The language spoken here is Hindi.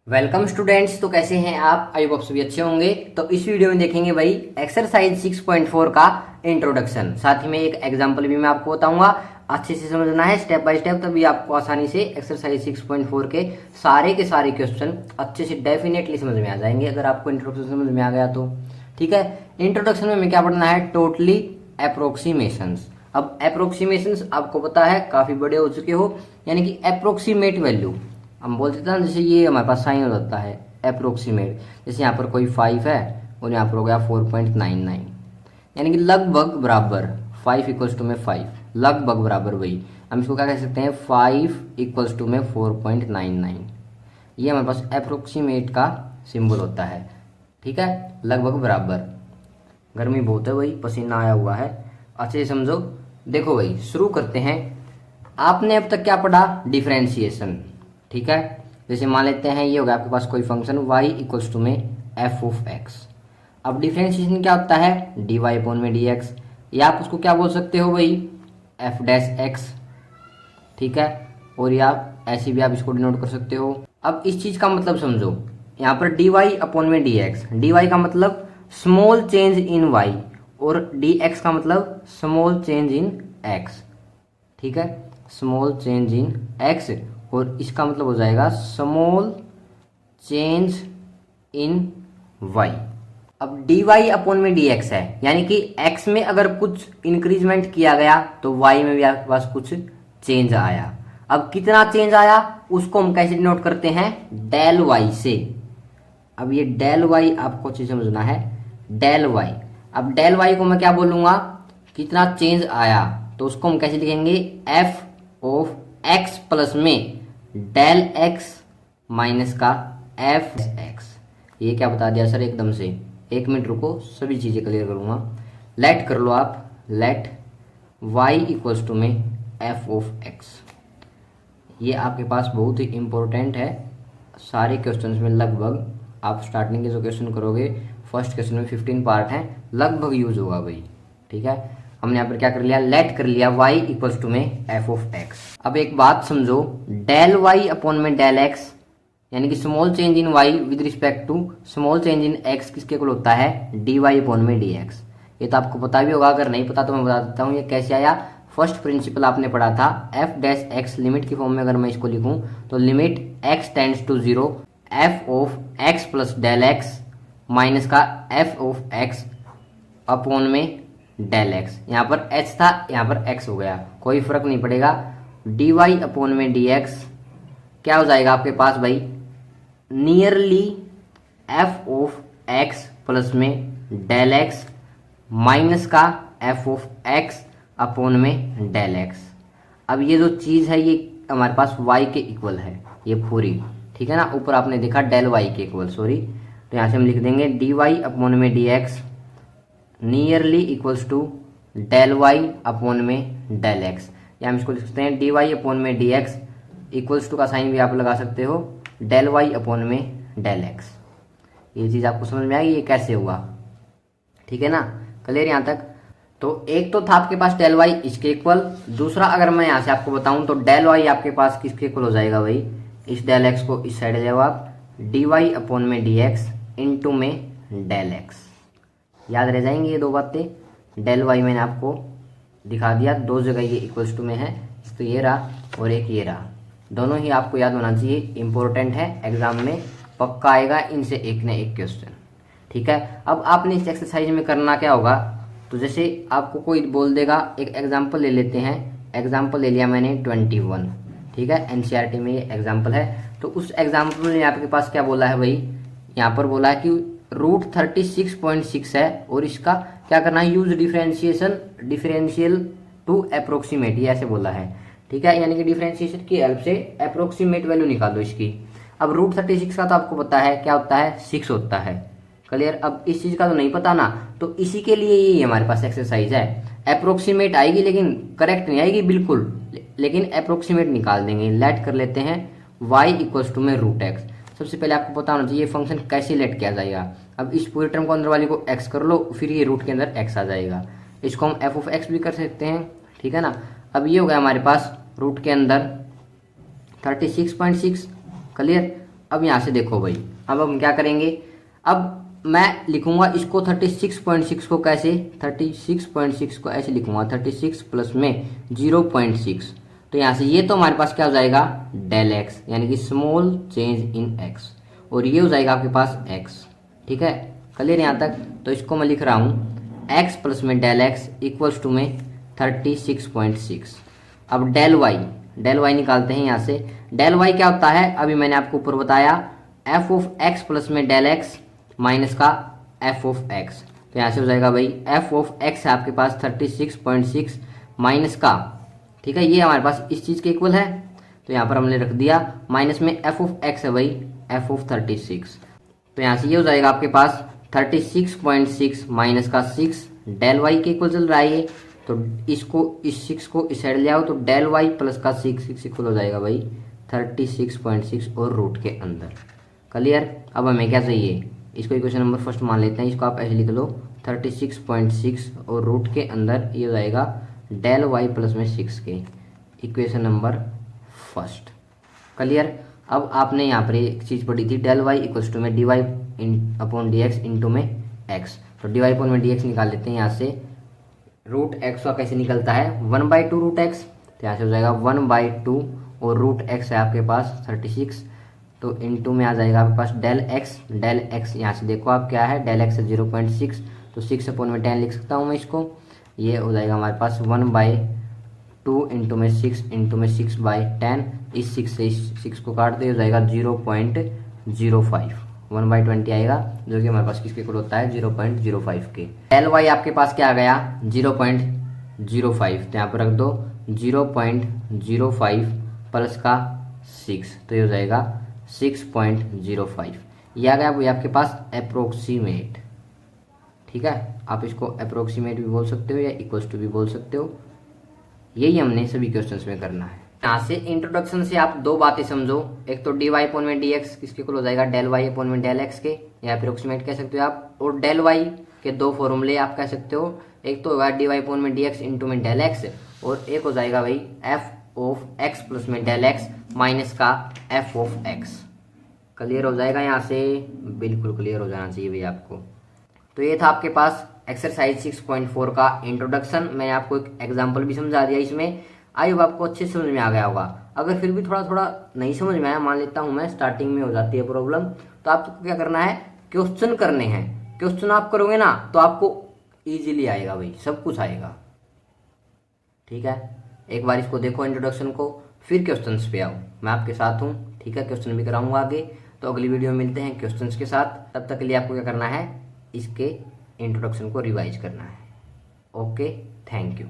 Welcome students. तो कैसे हैं आप? आई होप सभी अच्छे होंगे। तो इस वीडियो में देखेंगे भाई एक्सरसाइज 6.4 का इंट्रोडक्शन, साथ ही में एक एग्जांपल भी मैं आपको बताऊंगा। अच्छे से समझना है स्टेप बाय स्टेप, तभी आपको आसानी से एक्सरसाइज 6.4 के सारे क्वेश्चन अच्छे से डेफिनेटली समझ में आ जाएंगे, अगर आपको इंट्रोडक्शन समझ में आ गया तो। ठीक है, इंट्रोडक्शन में हमें क्या पढ़ना है? Totally approximations. अब अप्रोक्सीमेशंस आपको पता है काफी बड़े हो चुके हो, यानी कि अप्रोक्सीमेट वैल्यू हम बोलते थे ना, जैसे ये हमारे पास साइन हो जाता है अप्रोक्सीमेट। जैसे यहाँ पर कोई 5 है और यहाँ पर हो गया 4.99, यानी कि लगभग बराबर। 5 इक्वल्स टू में 5 लगभग बराबर, वही हम इसको क्या कह सकते हैं? 5 इक्वल्स टू में 4.99। ये हमारे पास अप्रोक्सीमेट का सिंबल होता है। ठीक है, लगभग बराबर। गर्मी बहुत है भाई, पसीना आया हुआ है, अच्छे से समझो। देखो भाई, शुरू करते हैं। आपने अब तक क्या पढ़ा? डिफरेंशिएशन। ठीक है, जैसे मान लेते हैं ये हो गया आपके पास कोई फंक्शन y इक्वल्स टू में एफ ऑफ एक्स। अब डिफरेंशिएशन क्या होता है? डी वाई अपॉन में डी एक्स, या आप उसको क्या बोल सकते हो भाई? F dash x. ठीक है, और या ऐसे भी आप इसको डिनोट कर सकते हो। अब इस चीज का मतलब समझो, यहाँ पर डी वाई अपॉन में डी एक्स, डी वाई का मतलब स्मॉल चेंज इन वाई, और डी एक्स का मतलब स्मॉल चेंज इन एक्स। ठीक है, स्मॉल चेंज इन एक्स, और इसका मतलब हो जाएगा स्मॉल चेंज इन वाई। अब डी वाई अपॉन में डी एक्स है, यानी कि एक्स में अगर कुछ इंक्रीजमेंट किया गया तो वाई में भी आपके पास कुछ चेंज आया। अब कितना चेंज आया उसको हम कैसे डिनोट करते हैं? डेल वाई से। अब ये डेल वाई आपको अच्छे से समझना है, डेल वाई। अब डेल वाई को मैं क्या बोलूंगा? कितना चेंज आया, तो उसको हम कैसे लिखेंगे? एफ ऑफ एक्स प्लस में डेल एक्स माइनस का एफ एक्स। ये क्या बता दिया सर एकदम से? एक मिनट रुको, सभी चीजें क्लियर करूंगा। लेट कर लो आप, लेट y इक्वल्स टू में एफ ऑफ एक्स। ये आपके पास बहुत ही इंपॉर्टेंट है, सारे क्वेश्चंस में लगभग आप स्टार्टिंग के जो क्वेश्चन करोगे, फर्स्ट क्वेश्चन में 15 पार्ट हैं, लगभग यूज होगा भाई। ठीक है, हमने यहाँ पर क्या कर लिया? लेट कर लिया y इक्वल्स टू में एफ ऑफ एक्स। अब एक बात समझो, डेल y अपॉन में डेल x, यानी कि small change in y with respect to small change in x किसके इक्वल होता है? dy अपॉन में dx। ये तो आपको पता भी होगा, अगर नहीं पता तो मैं बता देता हूँ ये कैसे आया। फर्स्ट प्रिंसिपल आपने पढ़ा था, एफ डैश एक्स लिमिट की फॉर्म में अगर मैं इसको लिखूं तो limit x tends to 0 f of x plus del x minus का एफ ऑफ एक्स अपॉन में डेल एक्स। यहाँ पर h था, यहाँ पर x हो गया, कोई फर्क नहीं पड़ेगा। dy अपॉन में dx क्या हो जाएगा आपके पास भाई? Nearly f of x plus में डेल x माइनस का f ऑफ x अपॉन में डेल x। अब ये जो चीज है ये हमारे पास y के इक्वल है, ये पूरी। ठीक है ना, ऊपर आपने देखा डेल y के इक्वल, सॉरी, तो यहाँ से हम लिख देंगे dy अपॉन में dx nearly equals to del y upon में डेल एक्स, या हम इसको लिख सकते हैं डी वाई अपॉन में डी एक्स इक्वल्स टू का साइन भी आप लगा सकते हो डेल वाई अपॉन में डेल एक्स। ये चीज़ आपको समझ में आएगी ये कैसे हुआ? ठीक है ना, क्लियर यहाँ तक? तो एक तो था आपके पास डेल वाई इसके इक्वल, दूसरा अगर मैं यहाँ से आपको बताऊं तो डेल वाई आपके पास किसके इक्वल हो जाएगा भाई? इस डेल एक्स को इस साइड जाओ आप, डी वाई अपॉन में डी एक्स इंटू में डेल एक्स। याद रह जाएंगे ये दो बातें। डेल वाई मैंने आपको दिखा दिया, दो जगह ये इक्वल्स टू में है, तो ये रहा और एक ये रहा, दोनों ही आपको याद होना चाहिए, इंपॉर्टेंट है, एग्जाम में पक्का आएगा इनसे एक न एक क्वेश्चन। ठीक है, अब आपने इस एक्सरसाइज में करना क्या होगा? तो जैसे आपको कोई बोल देगा, एक एग्जाम्पल ले लेते हैं, एग्जाम्पल ले लिया मैंने 21। ठीक है, एनसीईआरटी में ये एग्जाम्पल है। तो उस एग्जाम्पल में आपके पास क्या बोला है भाई? यहाँ पर बोला है कि रूट 36.6 है और इसका क्या करना है? यूज डिफरेंशियल टू अप्रोक्सीमेट, ये ऐसे बोला है। ठीक है, यानी कि डिफरेंशिएशन की हेल्प से अप्रोक्सीमेट वैल्यू निकालो इसकी। अब रूट 36 का तो आपको पता है क्या होता है? 6 होता है। क्लियर? अब इस चीज का तो नहीं पता ना, तो इसी के लिए ये हमारे पास एक्सरसाइज है। अप्रोक्सीमेट आएगी लेकिन करेक्ट नहीं आएगी बिल्कुल, लेकिन अप्रोक्सीमेट निकाल देंगे। लेट कर लेते हैं y इक्वल्स टू में रूट एक्स। सबसे पहले आपको पता होना चाहिए फंक्शन कैसे लेट किया जाएगा। अब इस पूरे टर्म को अंदर वाली को x कर लो, फिर ये रूट के अंदर x आ जाएगा, इसको हम f ऑफ x भी कर सकते हैं। ठीक है ना, अब ये हो गया हमारे पास रूट के अंदर 36.6, क्लियर। अब यहाँ से देखो भाई, अब हम क्या करेंगे, अब मैं लिखूंगा इसको 36.6 को कैसे, 36.6 को ऐसे लिखूंगा, 36 प्लस में 0.6। तो यहाँ से ये तो हमारे पास क्या हो जाएगा, डेल एक्स, यानी कि स्मॉल चेंज इन एक्स, और ये हो जाएगा आपके पास एक्स। ठीक है, क्लियर यहाँ तक। तो इसको मैं लिख रहा हूँ एक्स प्लस में डेल एक्स इक्वल्स टू में 36.6। अब डेल वाई निकालते हैं यहाँ से। डेल वाई क्या होता है, अभी मैंने आपको ऊपर बताया, एफ ऑफ एक्स प्लस में डेल एक्स माइनस का एफ ऑफ एक्स। तो यहाँ से हो जाएगा भाई एफ ऑफ एक्स है आपके पास 36.6 माइनस का, ठीक है, ये हमारे पास इस चीज़ के इक्वल है, तो यहाँ पर हमने रख दिया, माइनस में एफ ऑफ एक्स है भाई एफ ऑफ 36। तो यहाँ से ये हो जाएगा आपके पास 36.6 माइनस का 6 डेल वाई के इक्वल चल रहा है ये, तो इसको इस 6 को इस साइड ले आओ, तो डेल वाई प्लस का 6 इक्वल हो जाएगा भाई 36.6 और रूट के अंदर। क्लियर। अब हमें क्या चाहिए, इसको इक्वेशन नंबर फर्स्ट मान लेते हैं, इसको आप ऐसे लिख लो 36.6 और रूट के अंदर ये हो जाएगा डेल वाई प्लस में 6 के, इक्वेशन नंबर फर्स्ट। क्लियर। अब आपने यहाँ पर एक चीज़ पढ़ी थी, डेल वाई इक्वल्स टू में d y upon d x into में एक्स। तो डी वाई अपॉन में डी एक्स निकाल लेते हैं यहाँ से। रूट एक्स का कैसे निकलता है, 1/2 रूट एक्स, तो यहाँ से हो जाएगा 1/2 और रूट एक्स है आपके पास 36, तो इंटू में आ जाएगा आपके पास डेल एक्स यहाँ से देखो आप क्या है, डेल एक्स है 0.6, तो 6 अपॉन में 10 लिख सकता हूँ मैं इसको। ये हो जाएगा हमारे पास 1/2 इंटू में 6 इंटू में 6/10, इस 6 से इस 6 को काट दे, हो जाएगा 0.05, 1/20 आएगा, जो कि हमारे पास किसके इक्वल होता है 0.05 के। डेल वाई आपके पास क्या आ गया 0.05, तो यहाँ पर रख दो 0.05 प्लस का 6, तो ये हो जाएगा 6.05। ये आ गया वो आपके पास अप्रोक्सीमेट। ठीक है, आप इसको अप्रोक्सीमेट भी बोल सकते हो या इक्वल्स टू भी बोल सकते हो, यही हमने सभी क्वेश्चंस में करना है। यहाँ से इंट्रोडक्शन से आप दो बातें समझो, एक तो डी वाई अपॉन में डी एक्स किसके इक्वल हो जाएगा, डेल वाई अपॉन में डेल एक्स के, या अप्रोक्सीमेट कह सकते हो आप, और डेल वाई के दो फॉर्मूले आप कह सकते हो, एक तो होगा डी वाई अपॉन में डी एक्स इंटू में डेल एक्स, और एक हो जाएगा भाई एफ ऑफ एक्स प्लस में डेल एक्स माइनस का एफ ऑफ एक्स। क्लियर हो जाएगा यहाँ से, बिल्कुल क्लियर हो जाना चाहिए भैया आपको। तो ये था आपके पास एक्सरसाइज 6.4 का इंट्रोडक्शन। मैंने आपको एक एग्जाम्पल भी समझा दिया इसमें, आई होप आपको अच्छे समझ में आ गया होगा। अगर फिर भी थोड़ा थोड़ा नहीं समझ में आया, मान लेता हूँ मैं स्टार्टिंग में हो जाती है प्रॉब्लम, तो आपको क्या करना है, क्वेश्चन करने हैं। क्वेश्चन आप करोगे ना तो आपको इजीली आएगा भाई, सब कुछ आएगा। ठीक है, एक बार इसको देखो इंट्रोडक्शन को, फिर क्वेश्चंस पे आओ, मैं आपके साथ हूँ। ठीक है, क्वेश्चन भी कराऊंगा आगे। तो अगली वीडियो में मिलते हैं क्वेश्चंस के साथ, तब तक के लिए आपको क्या करना है, इसके इंट्रोडक्शन को रिवाइज करना है। Okay, thank you.